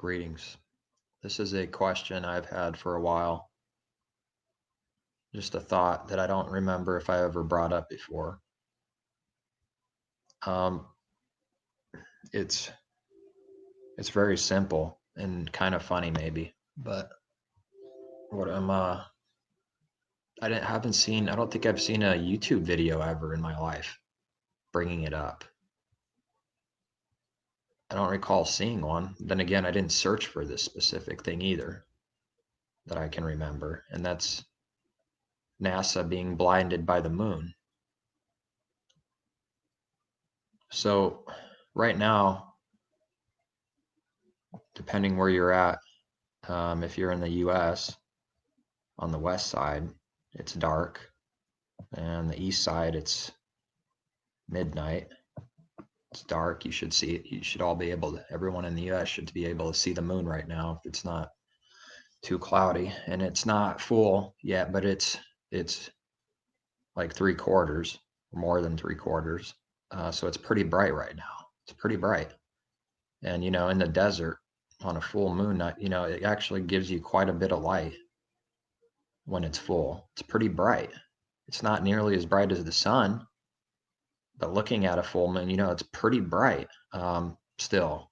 Greetings. This is a question I've had for a while. Just a thought that I don't remember if I ever brought up before. Um, it's it's very simple and kind of funny maybe, but what I don't think I've seen a YouTube video ever in my life bringing it up. I don't recall seeing one. Then again, I didn't search for this specific thing either that I can remember, and that's NASA being blinded by the moon. So right now, depending where you're at, if you're in the US, on the west side, it's dark, and the east side, it's midnight. It's dark. You should see it. You should all be able to, everyone in the US should be able to see the moon right now if it's not too cloudy. And it's not full yet, but it's like 3/4, more than 3/4. So it's pretty bright right now. It's pretty bright. And, in the desert on a full moon night, it actually gives you quite a bit of light when it's full. It's pretty bright. It's not nearly as bright as the sun, but looking at a full moon, it's pretty bright still.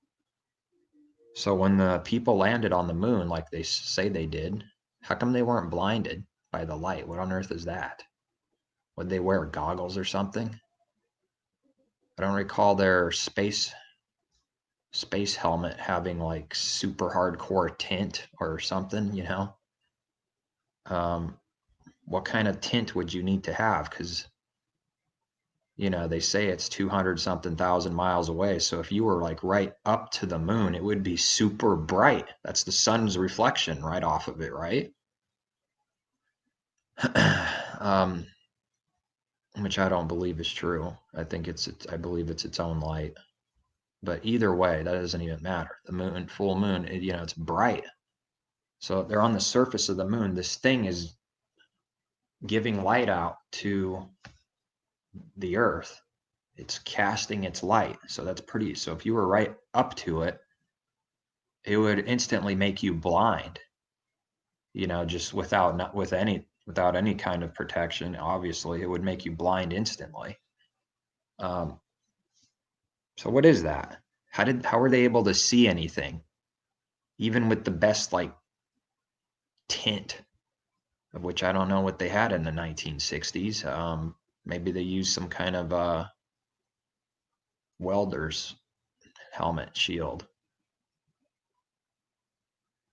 So when the people landed on the moon, like they say they did, how come they weren't blinded by the light? What on earth is that? Would they wear goggles or something? I don't recall their space helmet having like super hardcore tint or something. What kind of tint would you need to have? Because they say it's 200 something thousand miles away. So if you were like right up to the moon, it would be super bright. That's the sun's reflection right off of it, right? um, which I don't believe is true. I believe it's its own light. But either way, that doesn't even matter. The moon, full moon, it's bright. So they're on the surface of the moon. This thing is giving light out to the earth. It's casting its light. So so if you were right up to it, it would instantly make you blind, just without any kind of protection. Obviously, it would make you blind instantly. So what is that? How were they able to see anything, even with the best like tint, of which I don't know what they had in the 1960s. Maybe they used some kind of welder's helmet shield.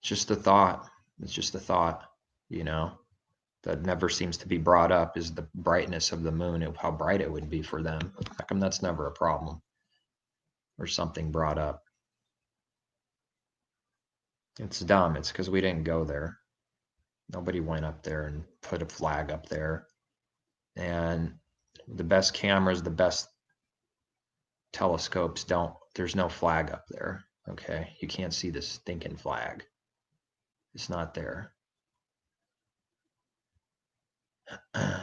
It's just a thought. It's just a thought, that never seems to be brought up, is the brightness of the moon, how bright it would be for them. How come that's never a problem or something brought up? It's dumb. It's because we didn't go there. Nobody went up there and put a flag up there. And the best cameras, the best telescopes there's no flag up there. Okay. You can't see the stinking flag. It's not there. And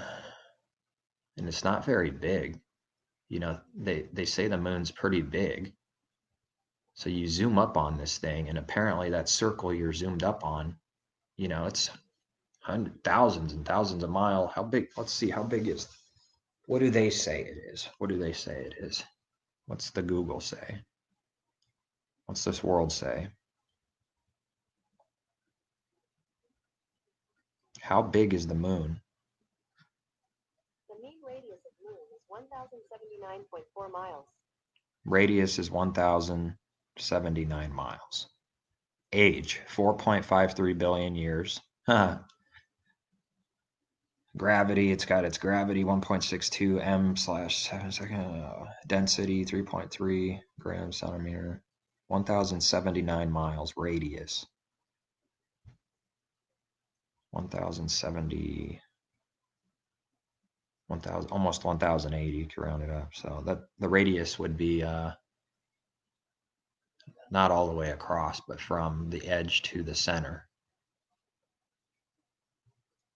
it's not very big. They say the moon's pretty big. So you zoom up on this thing, and apparently that circle you're zoomed up on, it's thousands and thousands of miles. How big? Let's see. How big is? What do they say it is? What do they say it is? What's the Google say? What's this world say? How big is the moon? The mean radius of moon is 1,079.4 miles. Radius is 1,079 miles. Age, 4.53 billion years. Gravity, it's got its gravity, 1.62 m/s. Density, 3.3 grams centimeter. 1,079 miles radius. 1,070, 1,000, almost 1,080 to round it up. So that the radius would be not all the way across, but from the edge to the center.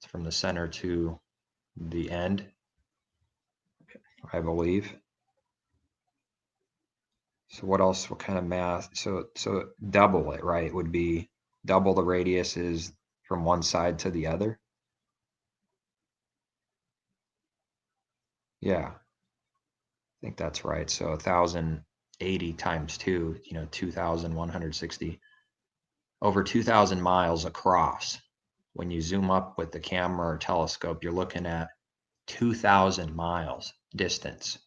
It's from the center to the end, I believe. So what else? What kind of math? So double it, right? Would be double the radius is from one side to the other. Yeah, I think that's right. So 1,080 times 2, 2,160, over 2,000 miles across. When you zoom up with the camera or telescope, you're looking at 2,000 miles distance.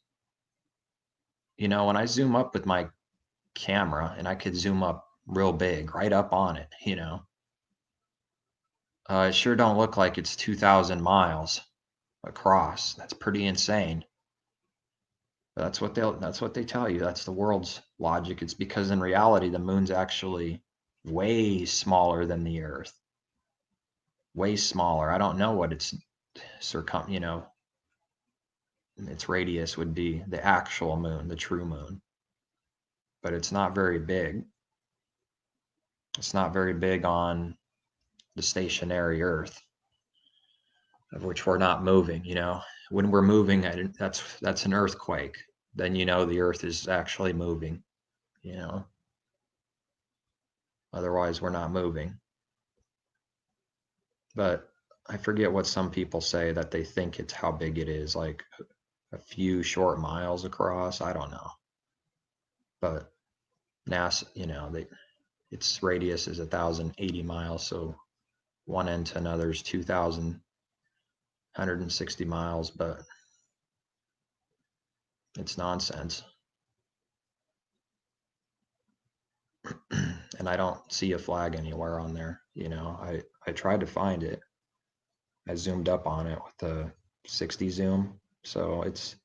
When I zoom up with my camera, and I could zoom up real big, right up on it, it sure don't look like it's 2,000 miles across. That's pretty insane. But that's what they tell you. That's the world's logic. It's because in reality, the moon's actually way smaller than the Earth. Way smaller. I don't know what its its radius would be, the actual moon, the true moon. But it's not very big. It's not very big on the stationary Earth, of which we're not moving. When we're moving, that's an earthquake. Then the Earth is actually moving. Otherwise we're not moving. But I forget what some people say, that they think it's how big it is, like a few short miles across. I don't know. But NASA, its radius is 1,080 miles, so one end to another is 2,160 miles, but it's nonsense. And I don't see a flag anywhere on there. I tried to find it. I zoomed up on it with the 60 zoom, so it's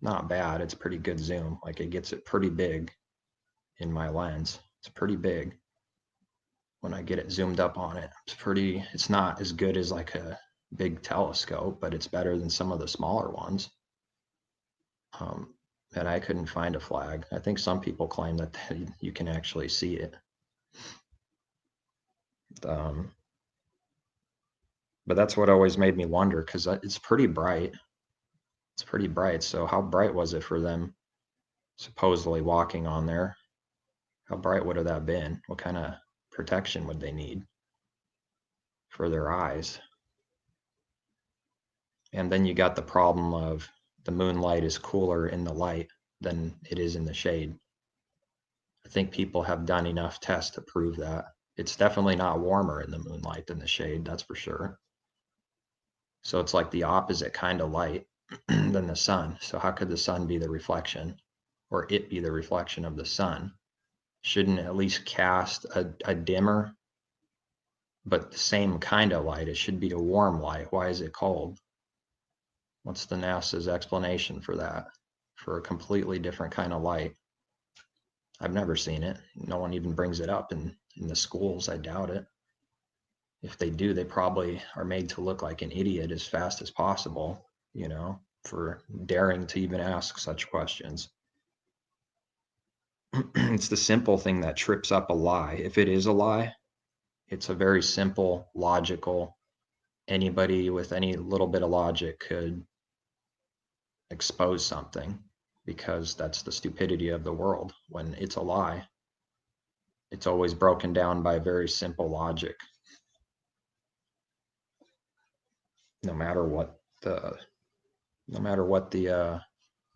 not bad. It's pretty good zoom. Like, it gets it pretty big in my lens. It's pretty big when I get it zoomed up on it. It's not as good as like a big telescope, but it's better than some of the smaller ones. And I couldn't find a flag. I think some people claim that you can actually see it. But that's what always made me wonder, because it's pretty bright. It's pretty bright. So how bright was it for them supposedly walking on there? How bright would have that been? What kind of protection would they need for their eyes? And then you got the problem of the moonlight is cooler in the light than it is in the shade. I think people have done enough tests to prove that. It's definitely not warmer in the moonlight than the shade, that's for sure. So it's like the opposite kind of light than the sun. So how could the sun be the reflection, or it be the reflection of the sun? Shouldn't it at least cast a dimmer, but the same kind of light? It should be a warm light. Why is it cold? What's the NASA's explanation for that? For a completely different kind of light? I've never seen it. No one even brings it up in the schools. I doubt it. If they do, they probably are made to look like an idiot as fast as possible, for daring to even ask such questions. It's the simple thing that trips up a lie. If it is a lie, it's a very simple, logical, anybody with any little bit of logic could expose something, because that's the stupidity of the world. When it's a lie, it's always broken down by very simple logic. No matter what the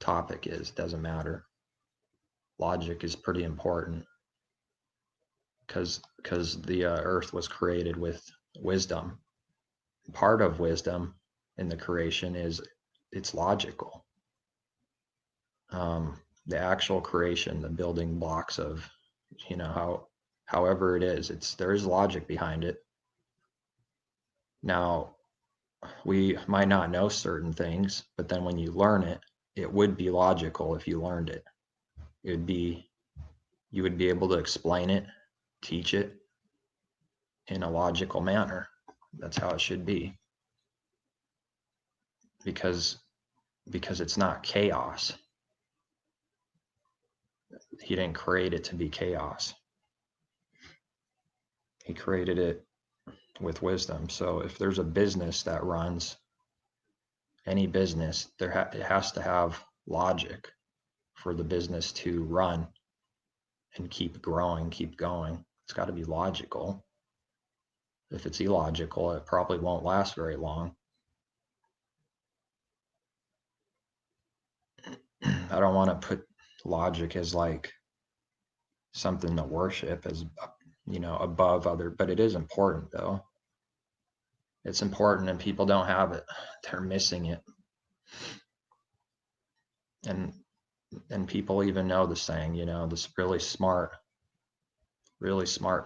topic is, doesn't matter. Logic is pretty important, because the earth was created with wisdom. Part of wisdom in the creation is it's logical. The actual creation, the building blocks of, however it is, there is logic behind it. Now, we might not know certain things, but then when you learn it, it would be logical. If you learned it, you would be able to explain it, teach it in a logical manner. That's how it should be, because it's not chaos. He didn't create it to be chaos. He created it with wisdom. So if there's a business that runs, any business, it has to have logic for the business to run and keep growing, keep going. It's got to be logical. If it's illogical, it probably won't last very long. I don't want to put logic as like something to worship as, above other, but it is important though. It's important and people don't have it. They're missing it. And people even know the saying, this really smart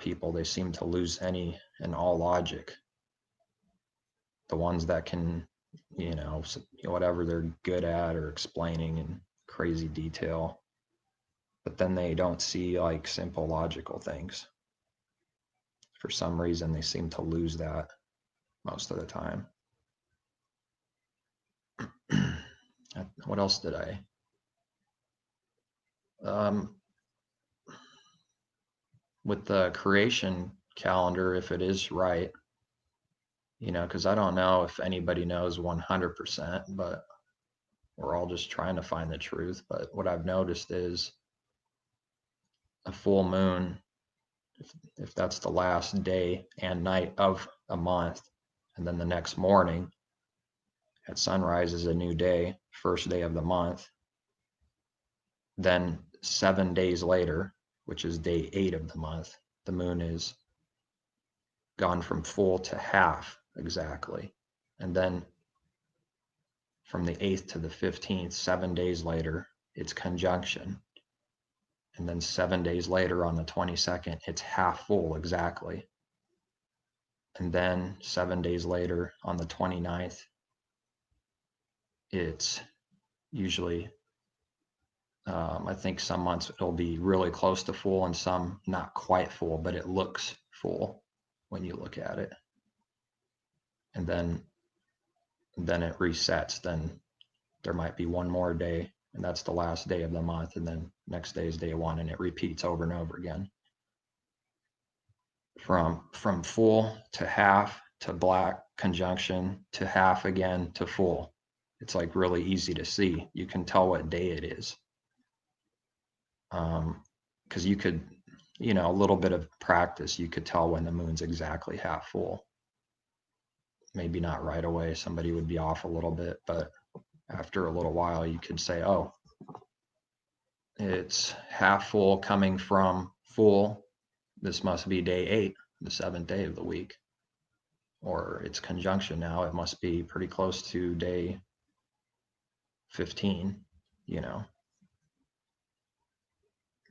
people, they seem to lose any and all logic. The ones that can, whatever they're good at or explaining in crazy detail, but then they don't see like simple logical things. For some reason, they seem to lose that most of the time. What else did I? With the creation calendar, if it is right, because I don't know if anybody knows 100%, but we're all just trying to find the truth. But what I've noticed is a full moon, if that's the last day and night of a month, and then the next morning at sunrise is a new day, first day of the month, then 7 days later, which is day 8 of the month, the moon is gone from full to half exactly. And then from the 8th to the 15th, 7 days later, it's conjunction. And then 7 days later on the 22nd, it's half full exactly. And then 7 days later on the 29th, it's usually, I think some months it'll be really close to full and some not quite full, but it looks full when you look at it. And then it resets. Then there might be one more day, and that's the last day of the month. And then next day is day 1, and it repeats over and over again. From full to half to black conjunction to half again to full. It's like really easy to see. You can tell what day it is. Because you could, a little bit of practice, you could tell when the moon's exactly half full. Maybe not right away. Somebody would be off a little bit, but after a little while, you could say, oh, it's half full coming from full. This must be day 8, the 7th day of the week. Or it's conjunction now. It must be pretty close to day 15,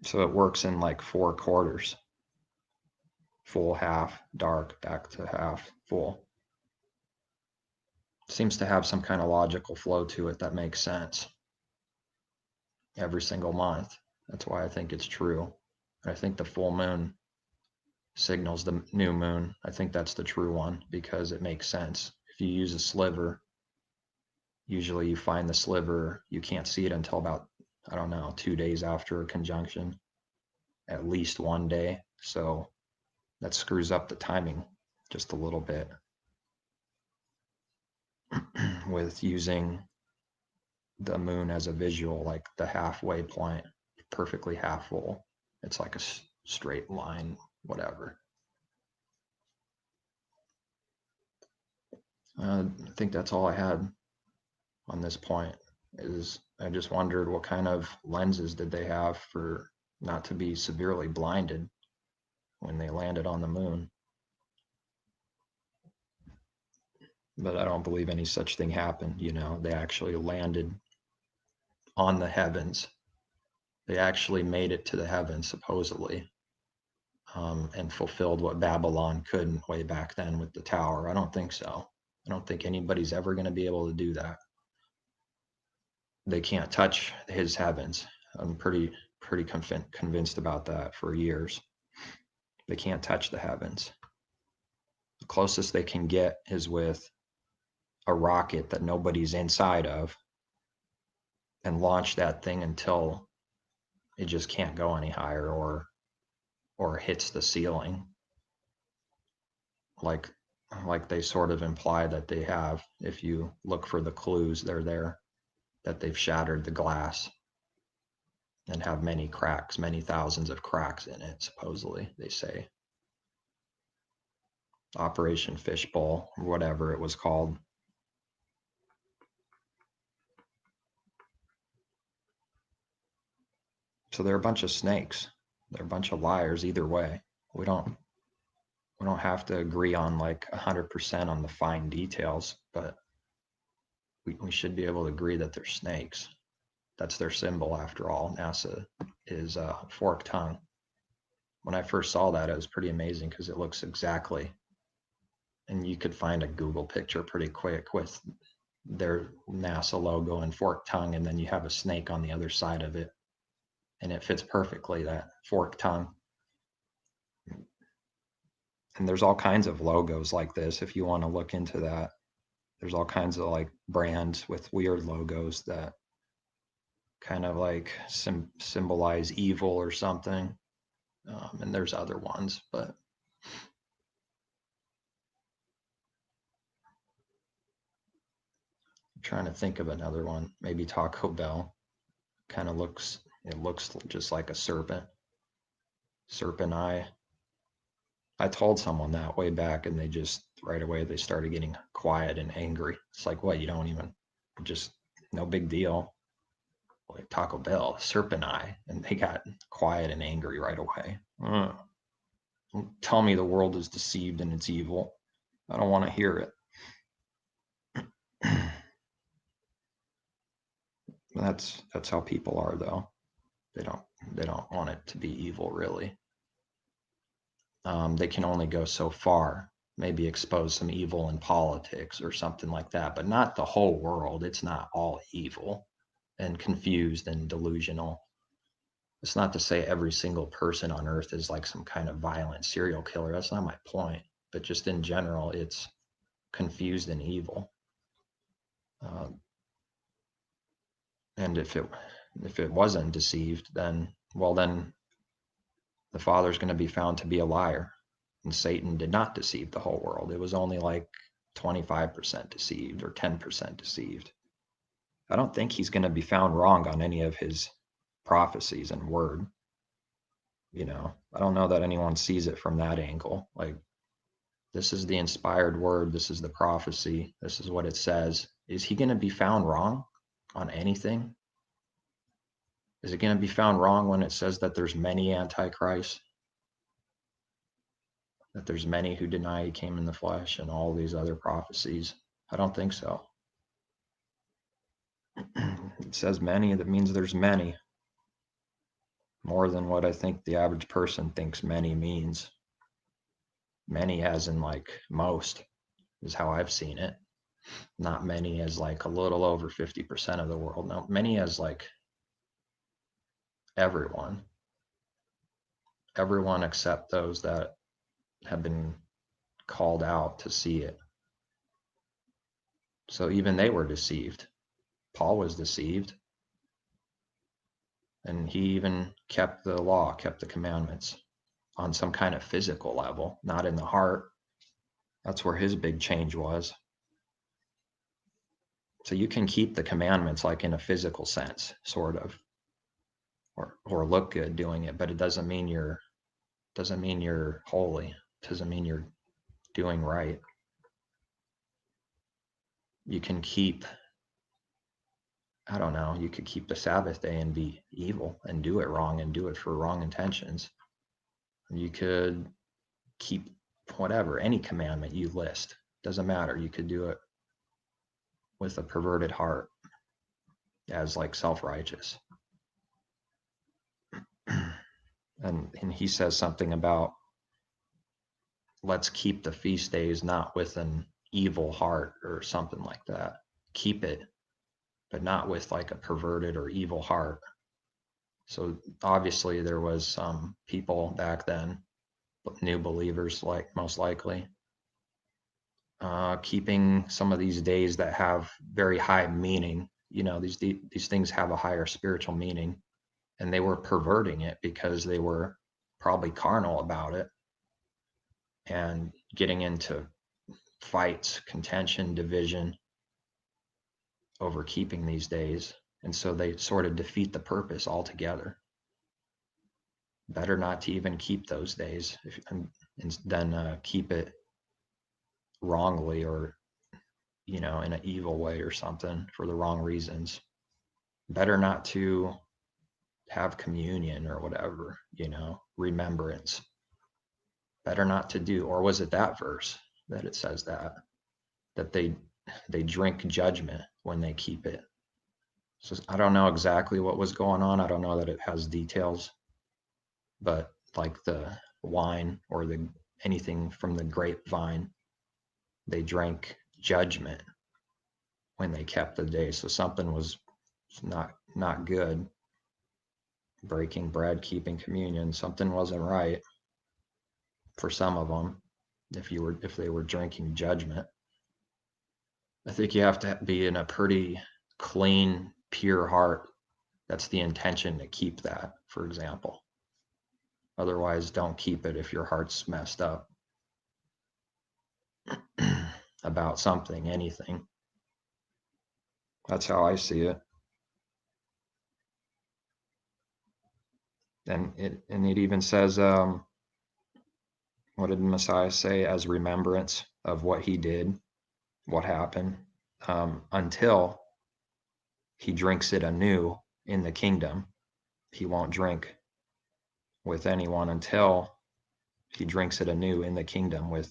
So it works in like 4 quarters. Full, half, dark, back to half, full. Seems to have some kind of logical flow to it that makes sense every single month. That's why I think it's true. I think the full moon signals the new moon. I think that's the true one because it makes sense. If you use a sliver, usually you find the sliver, you can't see it until about, 2 days after a conjunction, at least 1 day. So that screws up the timing just a little bit with using the moon as a visual, like the halfway point, perfectly half full. It's like a straight line, whatever. I think that's all I had on this point. Is I just wondered what kind of lenses did they have for not to be severely blinded when they landed on the moon. But I don't believe any such thing happened. They actually landed on the heavens. They actually made it to the heavens, supposedly, and fulfilled what Babylon couldn't way back then with the tower. I don't think so. I don't think anybody's ever going to be able to do that. They can't touch his heavens. I'm pretty convinced about that for years. They can't touch the heavens. The closest they can get is with a rocket that nobody's inside of and launch that thing until it just can't go any higher or hits the ceiling. Like they sort of imply that they have. If you look for the clues, they're there, that they've shattered the glass. and have many cracks, many thousands of cracks in it, supposedly, they say. Operation Fishbowl, or whatever it was called. So they're a bunch of snakes. They're a bunch of liars either way. We don't have to agree on like 100% on the fine details, but we should be able to agree that they're snakes. That's their symbol after all. NASA is a forked tongue. When I first saw that, it was pretty amazing because it looks exactly, and you could find a Google picture pretty quick with their NASA logo and forked tongue, and then you have a snake on the other side of it, and it fits perfectly, that forked tongue. And there's all kinds of logos like this if you want to look into that. There's all kinds of like brands with weird logos that kind of like symbolize evil or something. And there's other ones, but I'm trying to think of another one. Maybe Taco Bell. Kind of looks, it looks just like a serpent eye. I told someone that way back, and they just right away they started getting quiet and angry. It's like, what? You don't even, just no big deal. Like Taco Bell, serpent eye, and they got quiet and angry right away. Tell me the world is deceived and it's evil. I don't want to hear it. That's how people are, though. They don't want it to be evil, really. They can only go so far. Maybe expose some evil in politics or something like that, but not the whole world. It's not all evil and confused and delusional. It's not to say every single person on earth is like some kind of violent serial killer. That's not my point. But just in general, it's confused and evil. And if it wasn't deceived, then the Father's going to be found to be a liar. And Satan did not deceive the whole world. It was only like 25% deceived or 10% deceived. I don't think he's going to be found wrong on any of his prophecies and word. I don't know that anyone sees it from that angle. Like, this is the inspired word. This is the prophecy. This is what it says. Is he going to be found wrong on anything? Is it going to be found wrong when it says that there's many antichrists? That there's many who deny he came in the flesh and all these other prophecies? I don't think so. It says many, that means there's many. More than what I think the average person thinks many means. Many as in like most is how I've seen it. Not many as like a little over 50% of the world. No, many as like everyone. Everyone except those that have been called out to see it. So even they were deceived. Paul was deceived. And he even kept the law, kept the commandments on some kind of physical level, not in the heart. That's where his big change was. So you can keep the commandments like in a physical sense, sort of, or look good doing it, but it doesn't mean you're holy. It doesn't mean you're doing right. You can keep, I don't know, you could keep the Sabbath day and be evil and do it wrong and do it for wrong intentions. You could keep whatever, any commandment you list. Doesn't matter. You could do it with a perverted heart as like self-righteous. And he says something about, let's keep the feast days not with an evil heart or something like that. Keep it, but not with like a perverted or evil heart. So obviously there was some people back then, new believers, like most likely, keeping some of these days that have very high meaning. These things have a higher spiritual meaning, and they were perverting it because they were probably carnal about it and getting into fights, contention, division over keeping these days. And so they sort of defeat the purpose altogether. Better not to even keep those days than keep it wrongly or, in an evil way or something for the wrong reasons. Better not to have communion or whatever, remembrance. Better not to do, or was it that verse that it says that they drink judgment when they keep it? So I don't know exactly what was going on. I don't know that it has details, but like the wine or anything from the grapevine, they drank judgment when they kept the day. So something was not good. Breaking bread, keeping communion, something wasn't right for some of them. If they were drinking judgment, I think you have to be in a pretty clean, pure heart. That's the intention to keep that, for example. Otherwise, don't keep it if your heart's messed up about something, anything. That's how I see it. And it even says, what did the Messiah say? As remembrance of what he did, what happened, until he drinks it anew in the kingdom. He won't drink with anyone until he drinks it anew in the kingdom with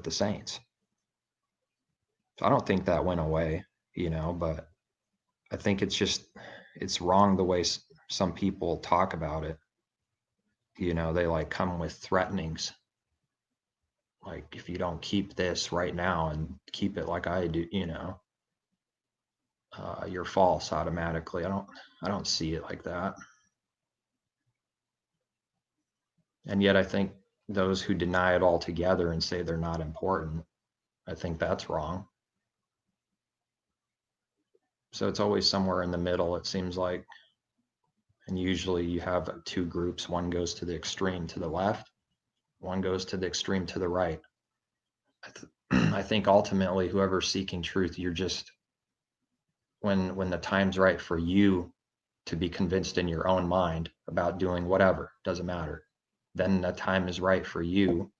the saints. So I don't think that went away, but I think it's wrong the way some people talk about it. They like come with threatenings. Like, if you don't keep this right now and keep it like I do, you're false automatically. I don't see it like that. And yet I think those who deny it altogether and say they're not important, I think that's wrong. So it's always somewhere in the middle, it seems like. And usually you have two groups. One goes to the extreme to the left, one goes to the extreme to the right. I think ultimately whoever's seeking truth, you're just, when the time's right for you to be convinced in your own mind about doing whatever, doesn't matter, then the time is right for you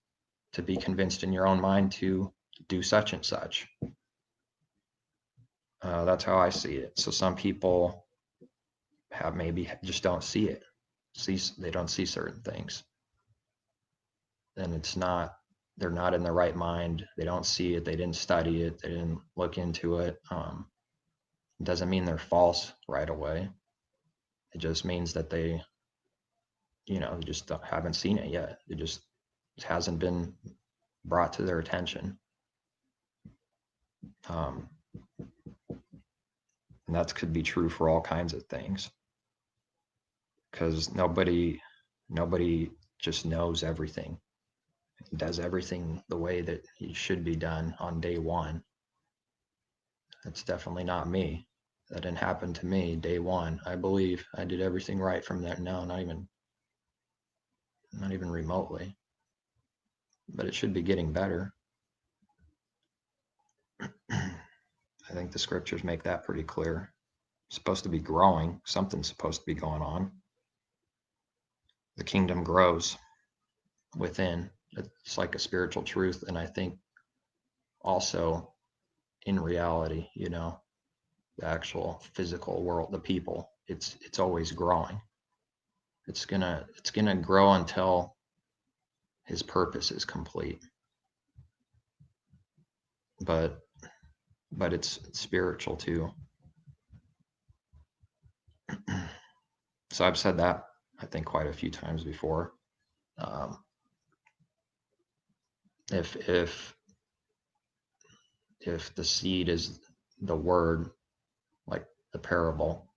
to be convinced in your own mind to do such and such. That's how I see it. So some people maybe just don't see it. They don't see certain things. And they're not in the right mind. They don't see it. They didn't study it. They didn't look into it. It doesn't mean they're false right away. It just means that they just haven't seen it yet. It hasn't been brought to their attention. And that could be true for all kinds of things, because nobody just knows everything, does everything the way that it should be done on day one. That's definitely not me. That didn't happen to me day one. I believe I did everything right from there. No, not even remotely. But it should be getting better. I think the scriptures make that pretty clear. It's supposed to be growing. Something's supposed to be going on. The kingdom grows within. It's like a spiritual truth. And I think also in reality, the actual physical world, the people, it's always growing. It's gonna grow until his purpose is complete. But it's spiritual too. So I've said that, I think, quite a few times before. If the seed is the word, like the parable,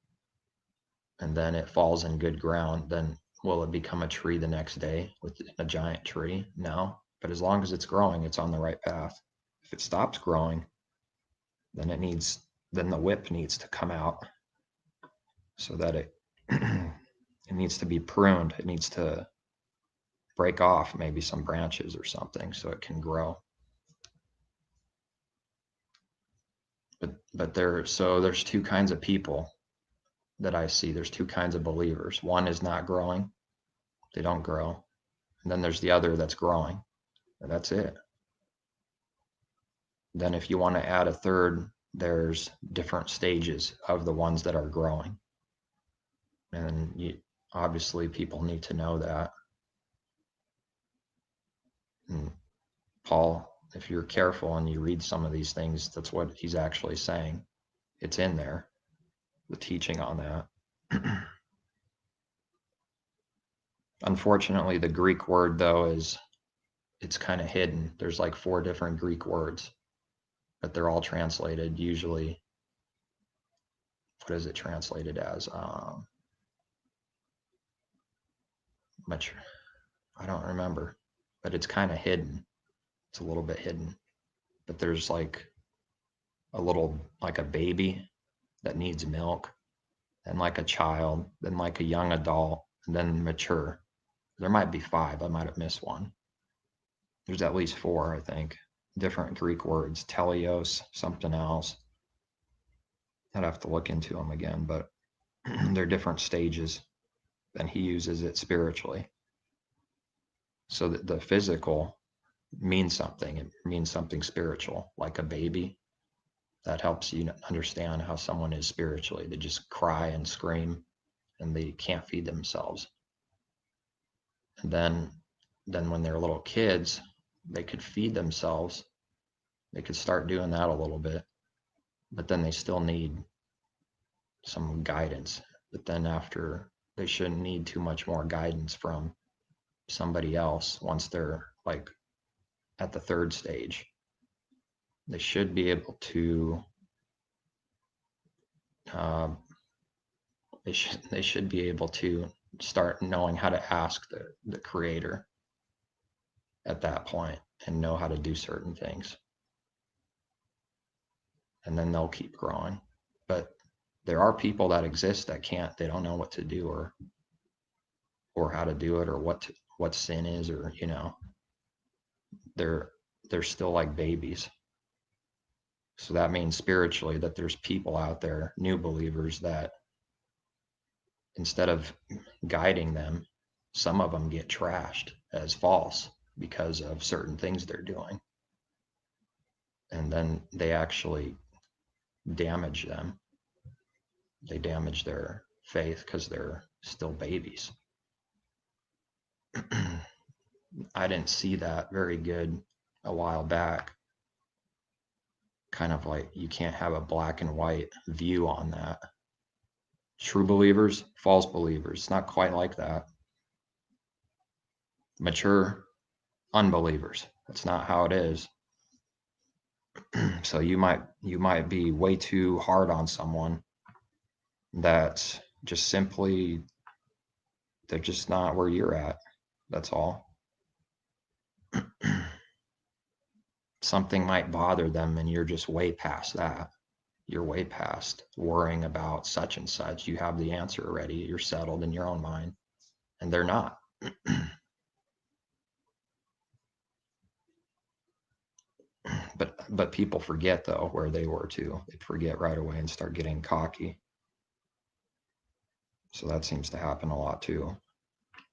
and then it falls in good ground, then will it become a tree the next day with a giant tree? No. But as long as it's growing, it's on the right path. If it stops growing, then the whip needs to come out, so that it needs to be pruned. It needs to break off maybe some branches or something so it can grow. But there's two kinds of people. that I see. There's two kinds of believers. One is not growing. They don't grow. And then there's the other that's growing. And that's it. Then if you want to add a third, there's different stages of the ones that are growing. And obviously people need to know that. And Paul, if you're careful and you read some of these things, that's what he's actually saying. It's in there, the teaching on that. Unfortunately, the Greek word, though, it's kind of hidden. There's like 4 different Greek words, but they're all translated usually. What is it translated as? Much, I don't remember, but it's kind of hidden. It's a little bit hidden, but there's like like a baby that needs milk, then like a child, then like a young adult, and then mature. There might be 5. I might have missed one. There's at least 4, I think, different Greek words. Teleos, something else. I'd have to look into them again, but they're different stages, and he uses it spiritually. So that the physical means something. It means something spiritual, like a baby. That helps you understand how someone is spiritually. They just cry and scream, and they can't feed themselves. And then when they're little kids, they could feed themselves. They could start doing that a little bit, but then they still need some guidance. But then after, they shouldn't need too much more guidance from somebody else once they're like at the 3rd stage. They should be able to they should be able to start knowing how to ask the creator at that point and know how to do certain things. And then they'll keep growing. But there are people that exist that can't, they don't know what to do or how to do it or what sin is, or they're still like babies. So that means spiritually that there's people out there, new believers, that instead of guiding them, some of them get trashed as false because of certain things they're doing. And then they actually damage them. They damage their faith because they're still babies. I didn't see that very good a while back. Kind of like you can't have a black and white view on that. True believers, false believers. It's not quite like that. Mature unbelievers. That's not how it is. So you might be way too hard on someone that's just simply, they're just not where you're at. That's all. Something might bother them and you're just way past that. You're way past worrying about such and such. You have the answer already. You're settled in your own mind, and they're not. But people forget, though, where they were too. They forget right away and start getting cocky. So that seems to happen a lot too,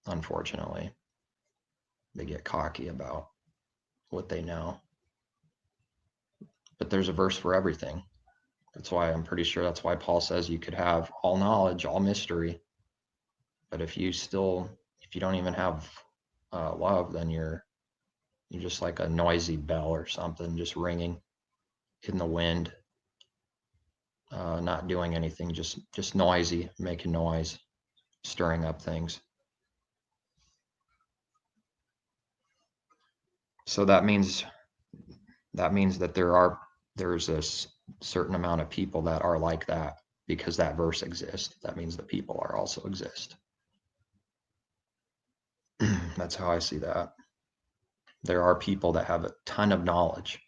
unfortunately. They get cocky about what they know. But there's a verse for everything. That's why I'm pretty sure that's why Paul says you could have all knowledge, all mystery. But if you don't even have love, then you're just like a noisy bell or something, just ringing in the wind, not doing anything, just noisy, making noise, stirring up things. So that means that there's a certain amount of people that are like that because that verse exists. That means the people are also exist. That's how I see that. There are people that have a ton of knowledge,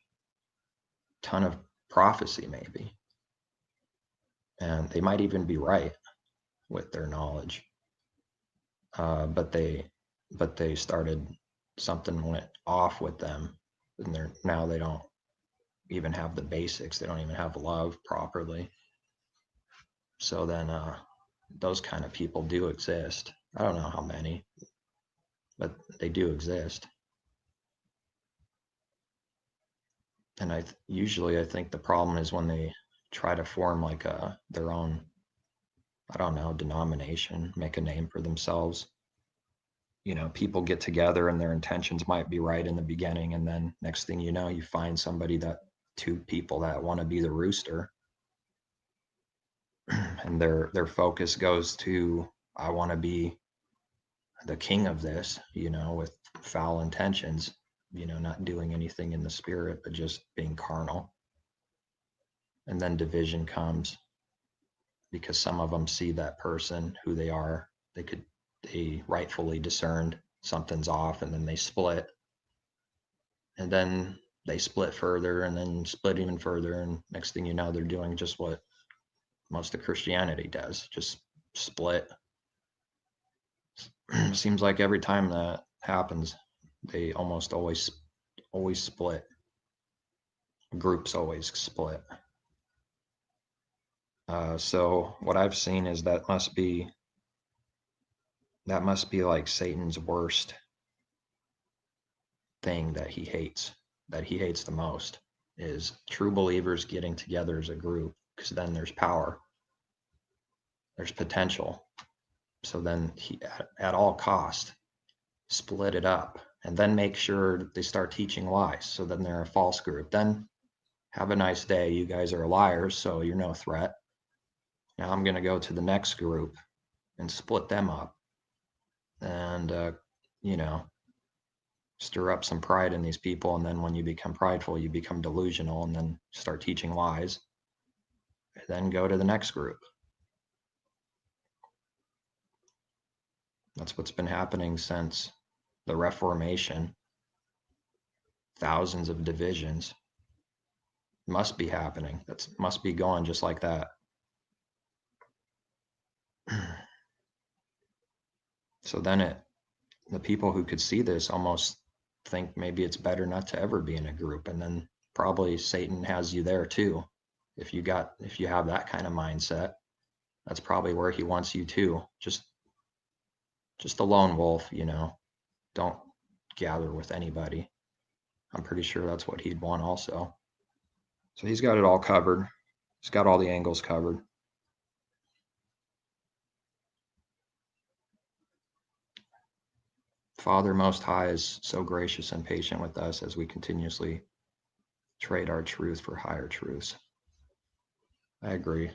ton of prophecy maybe, and they might even be right with their knowledge, but they started, something went off with them, and now they don't even have the basics. They don't even have love properly. So then those kind of people do exist. I don't know how many, but they do exist. And usually I think the problem is when they try to form like their own, I don't know, denomination, make a name for themselves. People get together and their intentions might be right in the beginning, and then next thing you know, you find two people that want to be the rooster, and their focus goes to, I want to be the king of this, with foul intentions, not doing anything in the spirit, but just being carnal. And then division comes because some of them see that person, who they are, they rightfully discerned something's off, and then they split. And then they split further and then split even further. And next thing you know, they're doing just what most of Christianity does, just split. Seems like every time that happens, they almost always split. Groups always split. So what I've seen is that must be like Satan's worst thing that he hates the most, is true believers getting together as a group, because then there's power, there's potential. So then he, at all cost, split it up, and then make sure they start teaching lies. So then they're a false group. Then have a nice day. You guys are liars, so you're no threat. Now I'm going to go to the next group and split them up, and stir up some pride in these people. And then when you become prideful, you become delusional, and then start teaching lies, and then go to the next group. That's what's been happening since the Reformation. Thousands of divisions must be happening. That must be going just like that. So then the people who could see this almost think maybe it's better not to ever be in a group. And then probably Satan has you there too. If you have that kind of mindset, that's probably where he wants you too. Just a lone wolf, don't gather with anybody. I'm pretty sure that's what he'd want also. So he's got it all covered. He's got all the angles covered. Father Most High is so gracious and patient with us as we continuously trade our truth for higher truths. I agree.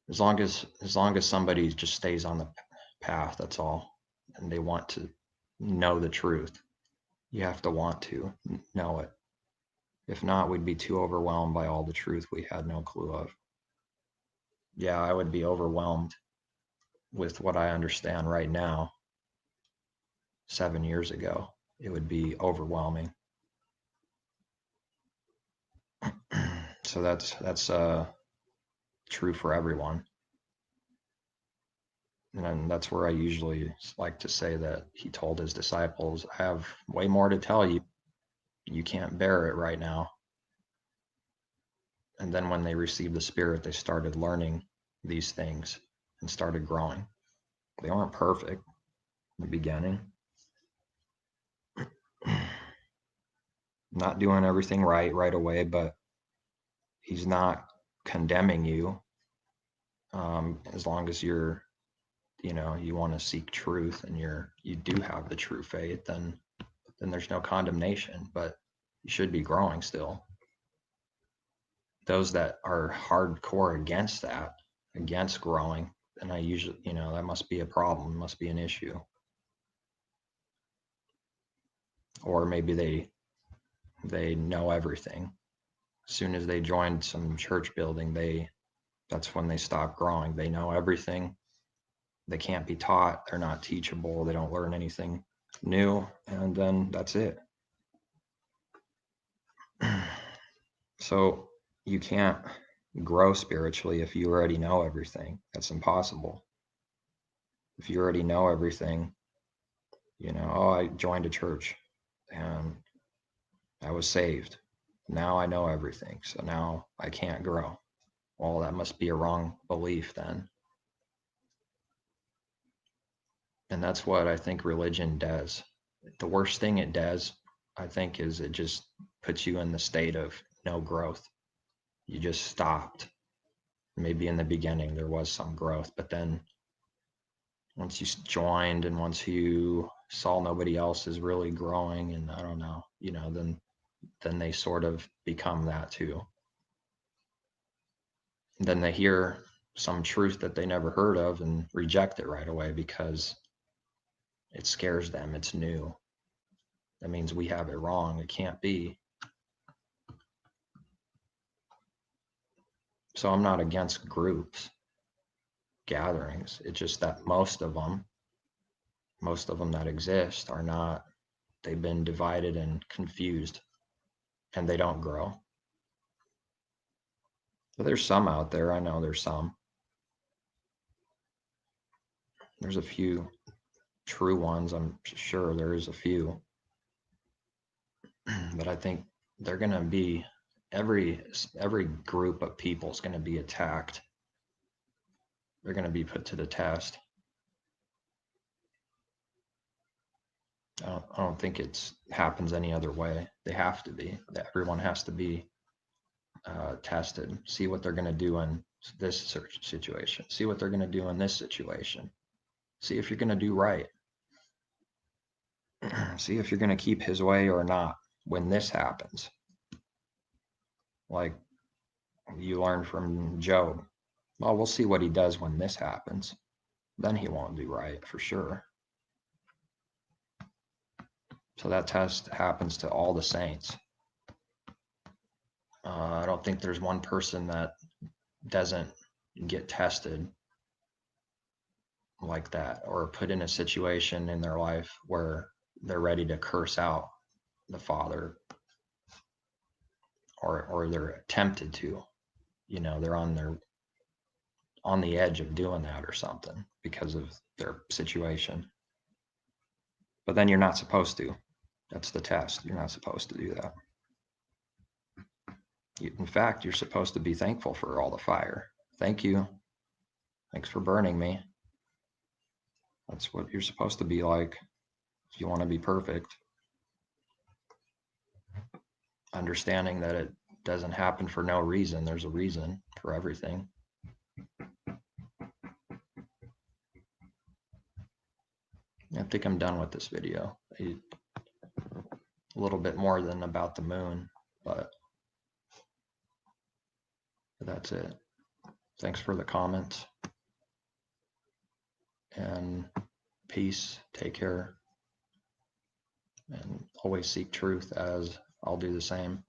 As long as somebody just stays on the path, that's all, and they want to know the truth. You have to want to know it. If not, we'd be too overwhelmed by all the truth we had no clue of. Yeah, I would be overwhelmed with what I understand right now. 7 years ago, it would be overwhelming. So that's true for everyone. And that's where I usually like to say that he told his disciples, I have way more to tell you. You can't bear it right now. And then when they received the Spirit, they started learning these things and started growing. They weren't perfect in the beginning. Not doing everything right away, but he's not condemning you. As long as you're, you want to seek truth and you do have the true faith, then there's no condemnation, but you should be growing still. Those that are hardcore against growing, and I usually, that must be a problem, must be an issue. Or maybe they know everything. As soon as they joined some church building, that's when they stop growing. They know everything. They can't be taught. They're not teachable. They don't learn anything new. And then that's it. So you can't grow spiritually if you already know everything. That's impossible. If you already know everything, I joined a church and I was saved. Now I know everything. So now I can't grow. Well, that must be a wrong belief then. And that's what I think religion does. The worst thing it does, I think, is it just puts you in the state of no growth. You just stopped. Maybe in the beginning there was some growth, but then once you joined and once you saw nobody else is really growing, and I don't know, then they sort of become that too. Then they hear some truth that they never heard of and reject it right away because it scares them. It's new. That means we have it wrong. It can't be. So I'm not against groups, gatherings. It's just that most of them that exist are not, they've been divided and confused and they don't grow. But there's some out there. I know there's some. There's a few true ones. I'm sure there is a few. But I think they're going to be, every group of people is going to be attacked. They're going to be put to the test. I don't think it happens any other way. They have to be. Everyone has to be tested. See what they're going to do in this situation. See what they're going to do in this situation. See if you're going to do right. See if you're going to keep his way or not when this happens. Like you learned from Job. Well, we'll see what he does when this happens. Then he won't do right for sure. So that test happens to all the saints. I don't think there's one person that doesn't get tested like that or put in a situation in their life where they're ready to curse out the Father, or they're tempted to, they're on the edge of doing that or something because of their situation. But then you're not supposed to. That's the test. You're not supposed to do that. In fact, you're supposed to be thankful for all the fire. Thank you. Thanks for burning me. That's what you're supposed to be like if you want to be perfect. Understanding that it doesn't happen for no reason. There's a reason for everything. I think I'm done with this video. A little bit more than about the moon, but that's it. Thanks for the comments. And peace. Take care. And always seek truth, as I'll do the same.